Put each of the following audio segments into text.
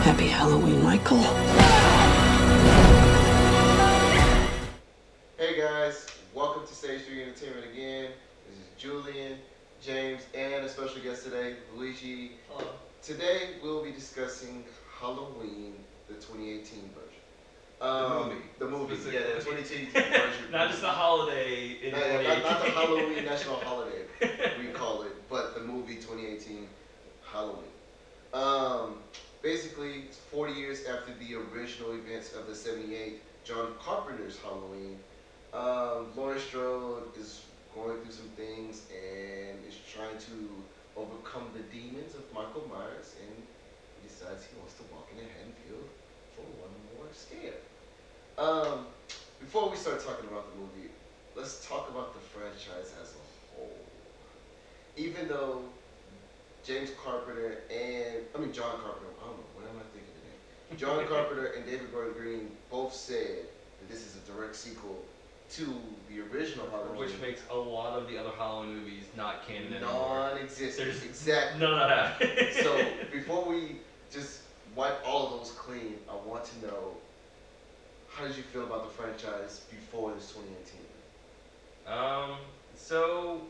Happy Halloween, Michael. Hey guys, welcome to Stage 3 Entertainment again. This is Julien, James, and a special guest today, Luigi. Hello. Today we'll be discussing Halloween, the 2018 version. The movie, yeah, the 2018 version. Not just the holiday in not the Halloween national holiday, we call it, but the movie 2018 Halloween. Basically, it's 40 years after the original events of the 78 John Carpenter's Halloween. Laurie Strode is going through some things and is trying to overcome the demons of Michael Myers, and he decides he wants to walk in a Haddonfield for one more scare. Before we start talking about the movie, let's talk about the franchise as a whole. Even though John Carpenter, I don't know, what am I thinking today? John Carpenter and David Gordon Green both said that this is a direct sequel to the original Halloween. Which makes a lot of the other Halloween movies not canon anymore. Non-existent. Exactly. None of that. So before we just wipe all of those clean, I want to know, how did you feel about the franchise before this 2018? So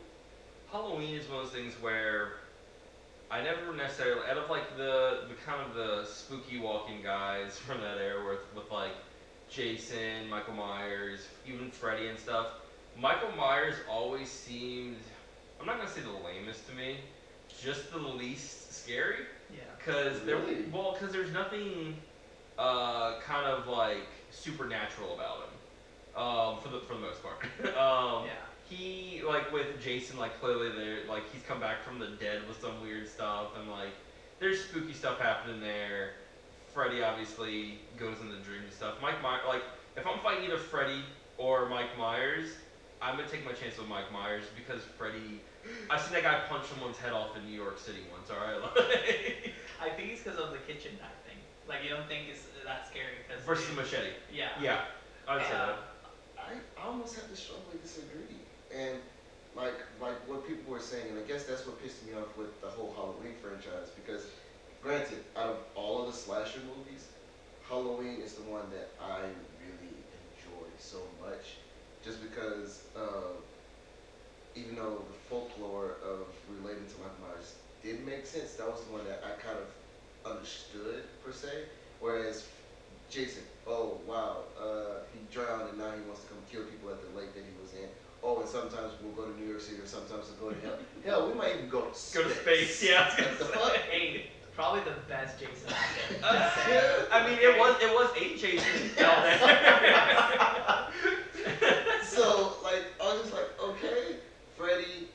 Halloween is one of those things where I never necessarily, out of like the kind of the spooky walking guys from that era with like Jason, Michael Myers, even Freddy and stuff, Michael Myers always seemed, I'm not gonna say the lamest to me, just the least scary. Yeah. Cause there's nothing kind of like supernatural about him. For the most part. Yeah. He, like, with Jason, like, clearly he's come back from the dead with some weird stuff, and, like, there's spooky stuff happening there. Freddy obviously goes into dreams and stuff. Mike Myers, like, if I'm fighting either Freddy or Mike Myers, I'm gonna take my chance with Mike Myers, because Freddy, I've seen that guy punch someone's head off in New York City once, alright? I think it's because of the kitchen knife thing. Like, you don't think it's that scary because Versus the machete. Yeah. Yeah, I'd say that. I almost have to strongly disagree. And like what people were saying, and I guess that's what pissed me off with the whole Halloween franchise, because granted, out of all of the slasher movies, Halloween is the one that I really enjoy so much, just because even though the folklore of relating to Michael Myers did make sense, that was the one that I kind of understood per se, whereas Jason, oh wow, he drowned and now he wants to come kill people at the lake that he was in. Oh, and sometimes we'll go to New York City, or sometimes we'll go to hell. Hell, we might even go to space. Go to space, yeah. What the fuck? Hey, probably the best Jason out there. I mean, it was a Jason out there. So, like, I was just like, okay, Freddy,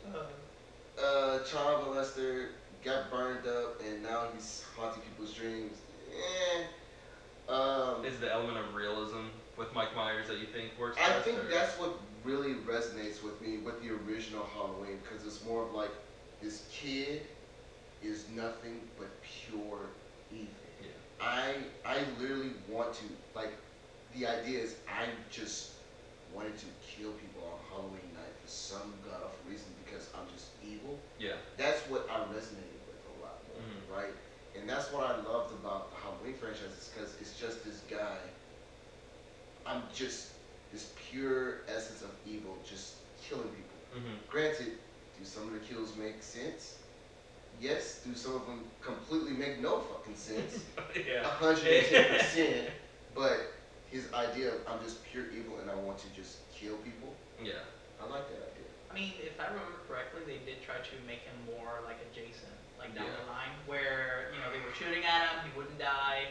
child molester, got burned up, and now he's haunting people's dreams. Is the element of realism with Mike Myers that you think works? I best, think or? that's what really resonates with me with the original Halloween, because it's more of like, this kid is nothing but pure evil. Yeah. I literally want to, like, the idea is I just wanted to kill people on Halloween night for some god awful reason, because I'm just evil. Yeah. That's what I resonated with a lot more, right? And that's what I loved about the Halloween franchise, is because it's just this guy. I'm just this pure essence of evil, just killing people. Granted, do some of the kills make sense? Yes. Do some of them completely make no fucking sense? Yeah. 110%. But his idea of I'm just pure evil and I want to just kill people. Yeah. I like that idea. I mean, if I remember correctly, they did try to make him more like a Jason, like down Yeah. the line, where they were shooting at him, he wouldn't die,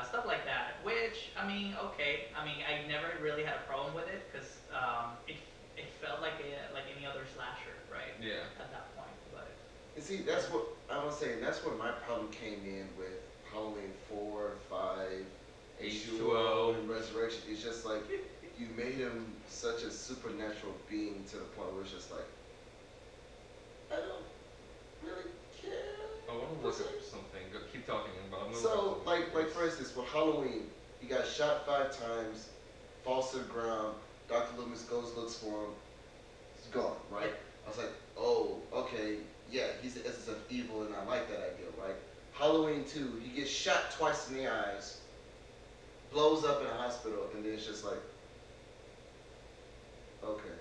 stuff like that. Which, I mean, okay. I mean, I never really had a problem with it because it felt like any other slasher, right? Yeah. At that point, but. And see, that's what I was saying. That's where my problem came in with Halloween 4, 5, H2O, and Resurrection. It's just like you made him such a supernatural being to the point where it's just like, I don't really care. I want to look up something. Keep talking about. I'm gonna So, look up like for instance, with Halloween, he got shot 5 times, falls to the ground. Dr. Loomis goes, looks for him. He's gone, right? I was like, oh, okay, yeah, he's the essence of evil, and I like that idea, right? Halloween 2, he gets shot twice in the eyes, blows up in a hospital, and then it's just like, okay.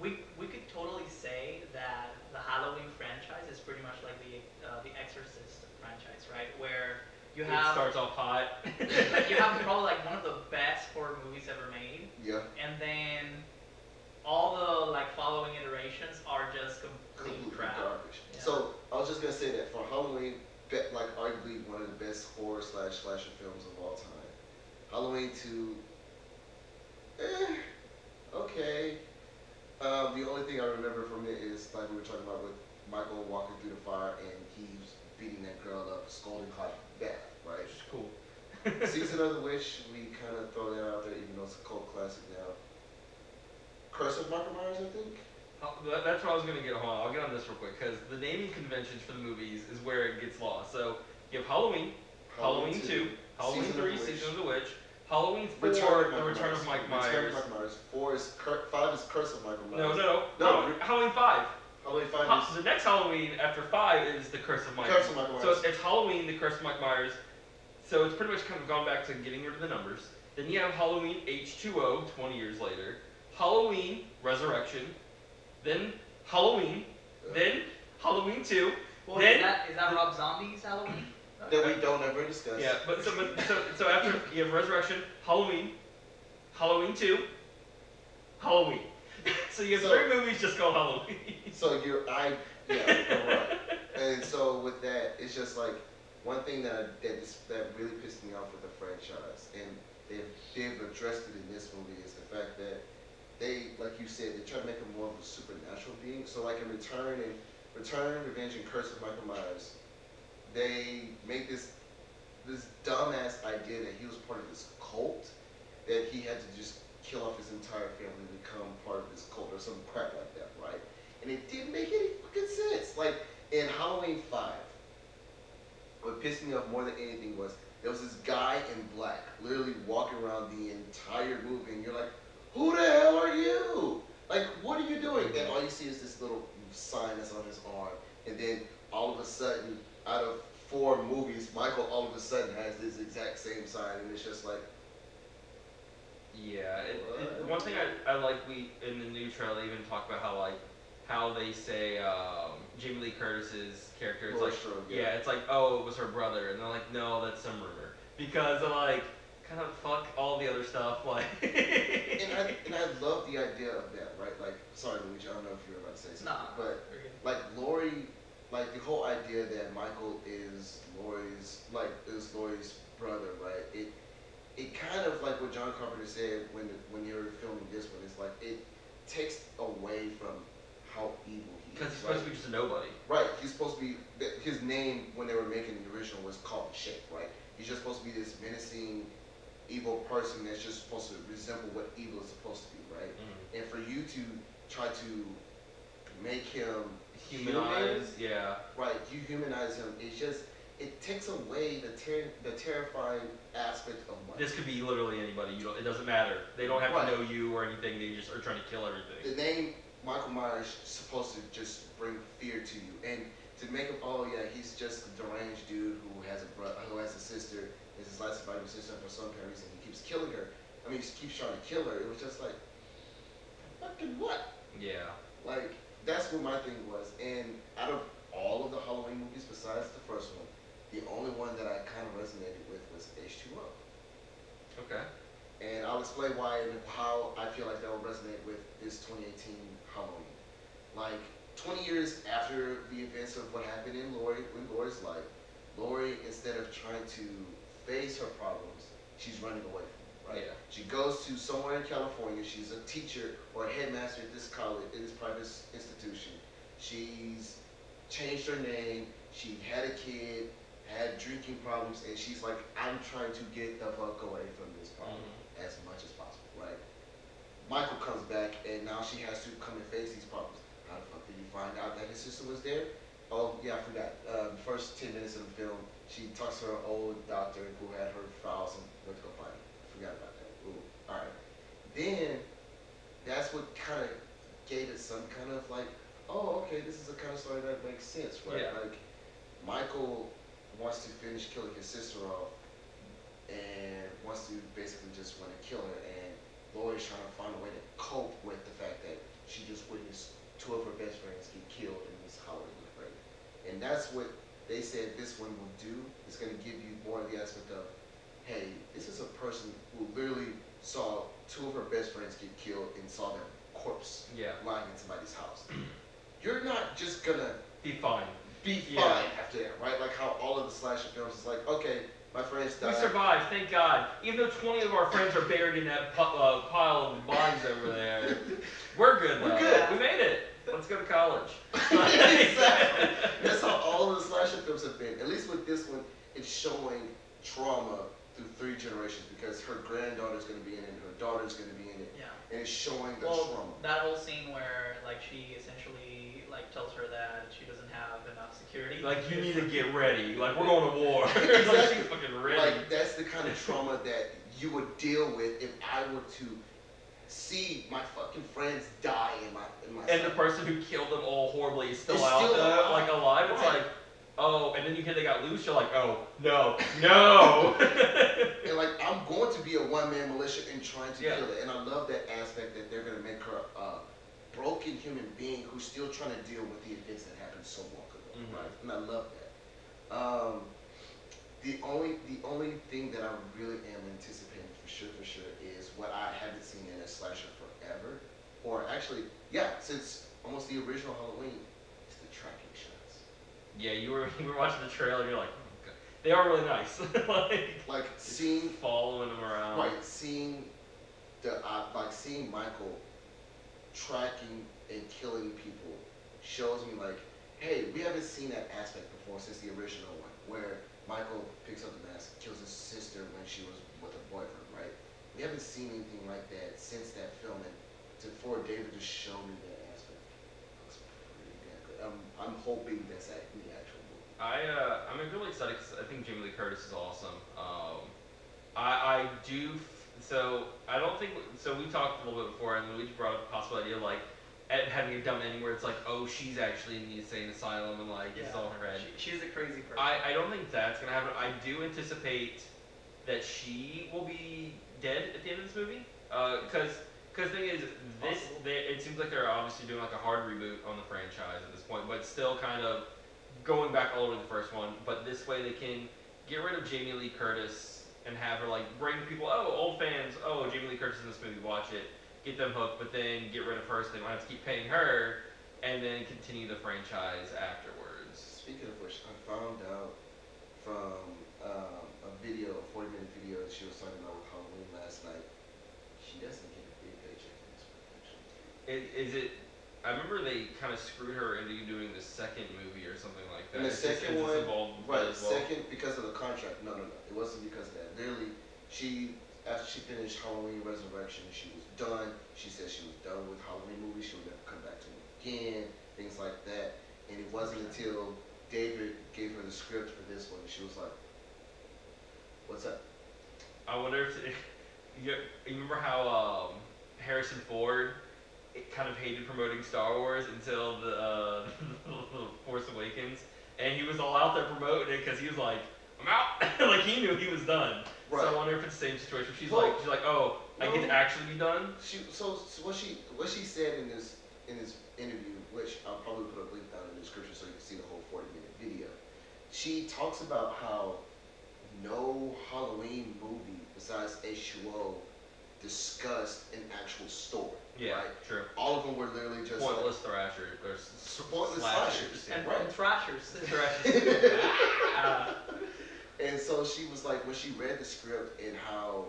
We could totally say that the Halloween franchise is pretty much like the Exorcist franchise, right? Where you It have starts off hot. like you have probably like one of the best horror movies ever made, Yeah. and then all the like following iterations are just complete Completely crap. garbage. Yeah. So I was just gonna say that for Halloween, like arguably one of the best horror slash slasher films of all time. Halloween 2, okay. The only thing I remember from it is like we were talking about with Michael walking through the fire and he's beating that girl up, scalding hot bath, right? Which is cool. Season of the Witch, we kind of throw that out there, even though it's a cult classic now. Curse of Michael Myers, I think. That's what I was gonna get on. I'll get on this real quick because the naming conventions for the movies is where it gets lost. So you have Halloween, Halloween 2, Halloween Season of 3, the Witch. Season of the Witch, Halloween 4, The Return of Mike Return of Myers. Mike Myers. 5 is Curse of Michael No, Myers. no, No. Halloween 5. Halloween 5 is The next Halloween after 5 is The Curse of Mike. Curse of Michael So Myers. it's Halloween, The Curse of Mike Myers. So it's pretty much kind of gone back to getting rid of the numbers. Then you have Halloween H2O 20 years later. Halloween Resurrection. Then Halloween. Then Halloween 2. Well, Then is that Rob Zombie's Halloween? that we don't ever discuss. yeah, so after you have Resurrection, Halloween, Halloween 2, Halloween. So you have 3 movies just called Halloween. So you're right. And so with that, it's just like one thing that really pissed me off with the franchise, and they've addressed it in this movie, is the fact that they, like you said, they try to make him more of a supernatural being. So like in Return, Revenge, and Curse of Michael Myers, they make this dumbass idea that he was part of this cult, that he had to just kill off his entire family to become part of this cult or some crap like that, right? And it didn't make any fucking sense. Like in Halloween 5, what pissed me off more than anything was there was this guy in black literally walking around the entire movie, and you're like, who the hell are you? Like, what are you doing? And all you see is this little sign that's on his arm, and then all of a sudden, out of 4 movies, Michael all of a sudden has this exact same sign, and it's just like, Yeah, one thing I like, we in the new trailer they even talk about how they say Jamie Lee Curtis's character, it's Laura like Strode, yeah, it's like, oh, it was her brother, and they're like, no, that's some rumor, because like kind of fuck all the other stuff, like. and I love the idea of that, right? Like, sorry, Luigi, I don't know if you were about to say something, Nah, but we're good. like Lori, like the whole idea that Michael is Lori's brother, right? It kind of like what John Carpenter said when you were filming this one. It's like it takes away from how evil he is. Because he's supposed to be just a nobody. Right. He's supposed to be. His name when they were making the original was called Shape. Right. He's just supposed to be this menacing, evil person that's just supposed to resemble what evil is supposed to be. Right. Mm. And for you to try to make him Humanized, yeah. right, you humanize him. It's just it takes away the terrifying aspect of Michael. This could be literally anybody. It doesn't matter. They don't have Right. to know you or anything. They just are trying to kill everything. The name Michael Myers is supposed to just bring fear to you, and to make him, oh yeah, he's just a deranged dude who has a sister, is his last surviving sister, and for some kind of reason he keeps killing her. I mean, he keeps trying to kill her. It was just like, fucking what? Yeah. Like, that's what my thing was. And out of all of the Halloween movies besides the first one, the only one that I kind of resonated with was H2O. Okay. And I'll explain why and how I feel like that will resonate with this 2018 Halloween. Like, 20 years after the events of what happened in Lori's life, Lori, instead of trying to face her problems, she's running away from them, right? Yeah. She goes to somewhere in California. She's a teacher or a headmaster at this college, at this private institution. She's changed her name. She had a kid, had drinking problems, and she's like, I'm trying to get the fuck away from this problem as much as possible, right? Michael comes back, and now she has to come and face these problems. How the fuck did you find out that his sister was there? Oh, yeah, I forgot. The first 10 minutes of the film, she talks to her old doctor who had her files and went to go find it. I forgot about that. Ooh, all right. Then, that's what kind of gave it some kind of like, oh, okay, this is a kind of story that makes sense, right? Yeah. Like, Michael wants to finish killing his sister off and wants to basically just want to kill her. And Lori's trying to find a way to cope with the fact that she just witnessed two of her best friends get killed in this Halloween parade. And that's what they said this one will do. It's going to give you more of the aspect of, hey, this is a person who literally saw two of her best friends get killed and saw their corpse lying in somebody's house. You're not just going to be fine after that, right? Like how all of the slasher films is like, okay, my friends died. We survived, thank God. Even though 20 of our friends are buried in that pile of bodies over there, we're good though. We're good. We made it. Let's go to college. Exactly. That's how all of the slasher films have been. At least with this one, it's showing trauma through 3 generations because her granddaughter's going to be in it, and her daughter's going to be in it, and it's showing the trauma. That whole scene where like she essentially like tells her that she doesn't have enough security. Like you need to get ready. Like we're going to war. Exactly. Like she's fucking ready. Like that's the kind of trauma that you would deal with if I were to see my fucking friends die in my and the person who killed them all horribly is still out there, like alive. It's like, oh, and then you hear they got loose. You're like, oh no. And like I'm going to be a one-man militia and trying to kill it. And I love that aspect that they're gonna make her a broken human being who's still trying to deal with the events that happened so long ago, right? And I love that. The only thing that I really am anticipating for sure is what I haven't seen in a slasher forever, or actually, since almost the original Halloween, is the tracking shots. Yeah, you were watching the trailer and you're like, oh, God. They are really nice. like seeing following them around. Right, seeing seeing Michael tracking and killing people shows me like, hey, we haven't seen that aspect before since the original one, where Michael picks up the mask, kills his sister when she was with her boyfriend, right? We haven't seen anything like that since that film, and for David to show me that aspect looks pretty damn good. I'm hoping that's in the actual movie. I'm really excited because I think Jamie Lee Curtis is awesome. I do. So I don't think so. We talked a little bit before, and Luigi brought up the possible idea of like having a dumb ending where it's like, oh, she's actually in the insane asylum and like it's all in her head. She's a crazy person. I don't think that's gonna happen. I do anticipate that she will be dead at the end of this movie. Because the thing is, it seems like they're obviously doing like a hard reboot on the franchise at this point, but still kind of going back all over the first one. But this way they can get rid of Jamie Lee Curtis and have her like bring people, oh, old fans, oh, Jamie Lee Curtis in this movie, watch it, get them hooked, but then get rid of her so they don't have to keep paying her, and then continue the franchise afterwards. Speaking of which, I found out from a 40-minute video that she was talking about with Halloween last night. She doesn't get a big paycheck in this production. I remember they kind of screwed her into doing the second movie or something like that. And the second one, right? Well. Second because of the contract. No, it wasn't because of that. Literally, after she finished Halloween Resurrection, she was done. She said she was done with Halloween movies. She would never come back to them again. Things like that. And it wasn't until David gave her the script for this one, she was like, "What's up?" I wonder if you remember how Harrison Ford kind of hated promoting Star Wars until the Force Awakens, and he was all out there promoting it because he was like, "I'm out," like he knew he was done. Right. So I wonder if it's the same situation. She's like, "Oh, I get to actually be done." So what she said in this interview, which I'll probably put a link down in the description so you can see the whole 40-minute video. She talks about how no Halloween movie besides H2O discussed an actual story. Yeah, right? True. All of them were literally just pointless thrashers or pointless slashers. And right. thrashers. And so she was like, when she read the script and how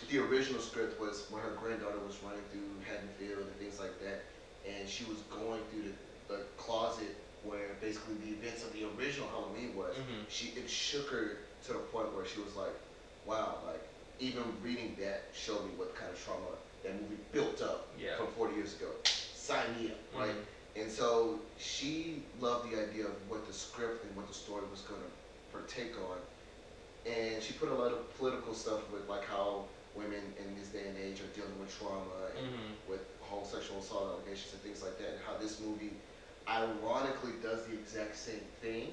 the original script was when her granddaughter was running through Haddonfield and things like that, and she was going through the closet where basically the events of the original Halloween was, it shook her to the point where she was like, wow, like even reading that showed me what kind of trauma that movie built up from 40 years ago. Sign me up, right? And so she loved the idea of what the script and what the story was going to partake on. And she put a lot of political stuff with like how women in this day and age are dealing with trauma and with homosexual assault allegations and things like that, and how this movie ironically does the exact same thing,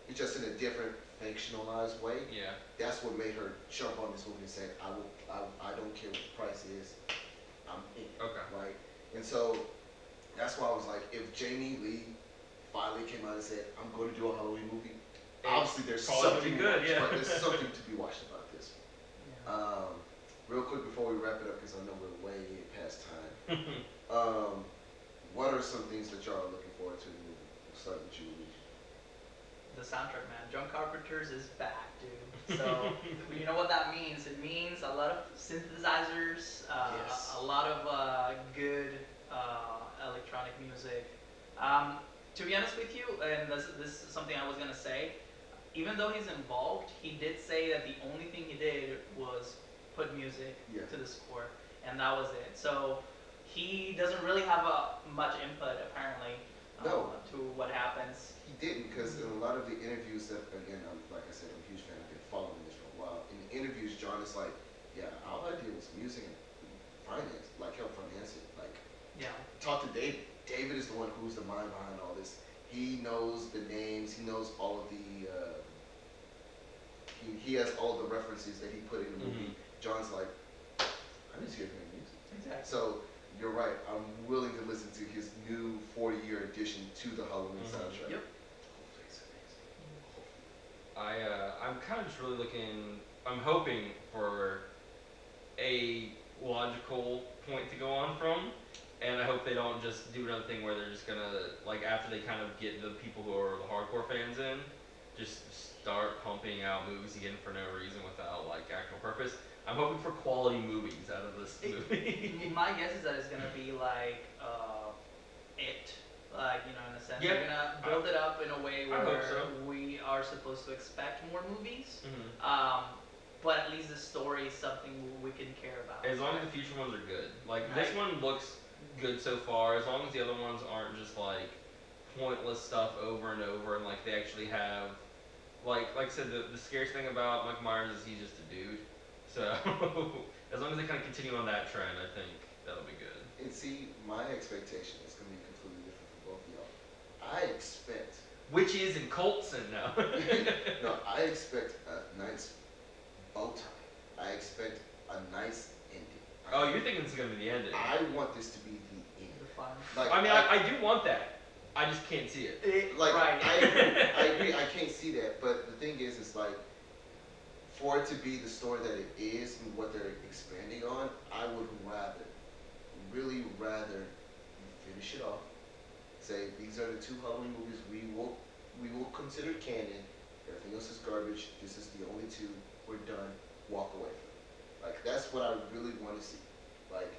It's just in a different fictionalized way. Yeah. That's what made her jump on this movie and say, I don't care what the price is, I'm in. Okay. Right? And so that's why I was like, if Jamie Lee finally came out and said, I'm going to do a Halloween movie, obviously there's something good, yeah. there's something to be watched about this. Yeah. Real quick before we wrap it up, because I know we're way past time. What are some things that y'all are looking forward to in the movie? We'll start with you, Luigi. The soundtrack, man. John Carpenter's is back, dude. So you know what that means? It means a lot of synthesizers, Yes. a lot of good electronic music. To be honest with you, and this is something I was gonna say. Even though he's involved, he did say that the only thing he did was put music to the score, and that was it. So he doesn't really have much input apparently to what happens. He didn't, because in a lot of the interviews that, again, like I said, I'm a huge fan. I've been following this for a while. In the interviews, John is like, yeah, all I did was music and finance, like help finance it. Like, talk to David. David is the one who's the mind behind all this. He knows the names. He knows all of the. He has all the references that he put in the movie. John's like, I just hear great music. Exactly. So you're right. I'm willing to listen to his new 40-year addition to the Halloween soundtrack. Yep. Hopefully it's amazing. I'm kind of just really looking. I'm hoping for a logical point to go on from, and I hope they don't just do another thing where they're just gonna, like, after they kind of get the people who are the hardcore fans in, just start pumping out movies again for no reason without like actual purpose. I'm hoping for quality movies out of this movie. My guess is that it's gonna be like it, like, you know, in a sense. Yeah. They're gonna build it up in a way I where hope so. we are supposed to expect more movies. Mhm. But at least the story is something we can care about. As long as the future ones are good. Like this one looks good so far. As long as the other ones aren't just like pointless stuff over and over, and like they actually have, like I said, the scariest thing about Mike Myers is he's just a dude. So as long as they kind of continue on that trend, I think that'll be good. And see, my expectation is going to be completely different for both of y'all. I expect. Which is in Colson now. No, I expect a nice bow tie. I expect a nice ending. Oh, you're thinking it's gonna be the ending. I want this to be the end. The final. Like, I mean, I do want that. I just can't see it. Like, right. I agree. I can't see that. But the thing is, it's like, for it to be the story that it is and what they're expanding on, I would really rather finish it off. Say these are the two Halloween movies we will consider canon. Everything else is garbage. This is the only two. We're done. Walk away from it. Like, that's what I really want to see. Like,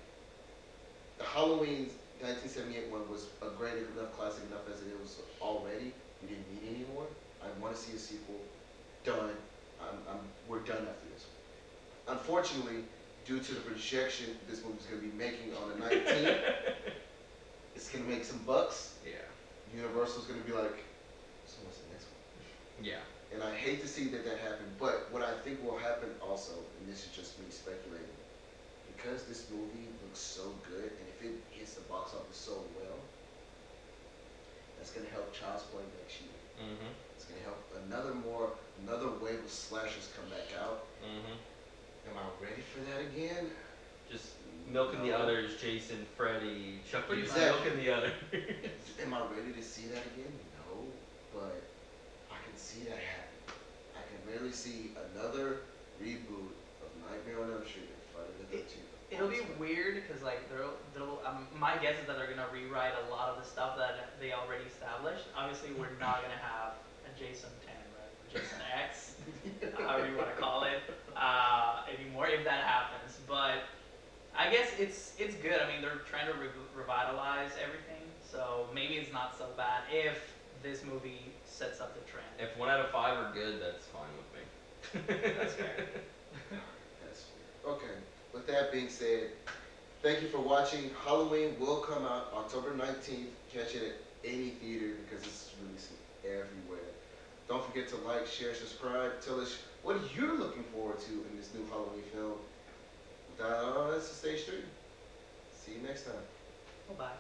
the Halloween 1978 one was a great enough, classic enough as it was already. We didn't need any more. I want to see a sequel. Done. We're done after this. Unfortunately, due to the projection this movie's going to be making on the 19th, it's going to make some bucks. Yeah. Universal's going to be like, so what's the next one? Yeah. And I hate to see that happen, but what I think will happen also, and this is just me speculating, because this movie looks so good, and if it hits the box office so well, that's going to help Child's Play next year. Mm-hmm. It's going to help another wave of slashers come back out. Mm-hmm. Am I ready for that again? Just milking the others, Jason, Freddy, Chucky, Exactly. milking the others. Am I ready to see that again? No, but I can see that happen. I can really see another reboot of Nightmare on Elm Street and Friday the 13th. It'll be weird because like they'll my guess is that they're gonna rewrite a lot of the stuff that they already established. Obviously, we're not gonna have a Jason 10, right? Jason X, however you want to call it, anymore if that happens. But I guess it's good. I mean, they're trying to revitalize everything, so maybe it's not so bad if this movie sets up the trend. If 1 out of 5 are good, that's fine with me. That's fair. That's fair. Okay. With that being said, thank you for watching. Halloween will come out October 19th. Catch it at any theater because it's releasing everywhere. Don't forget to like, share, subscribe. Tell us what you're looking forward to in this new Halloween film. That's the Stage 3. See you next time. Bye-bye.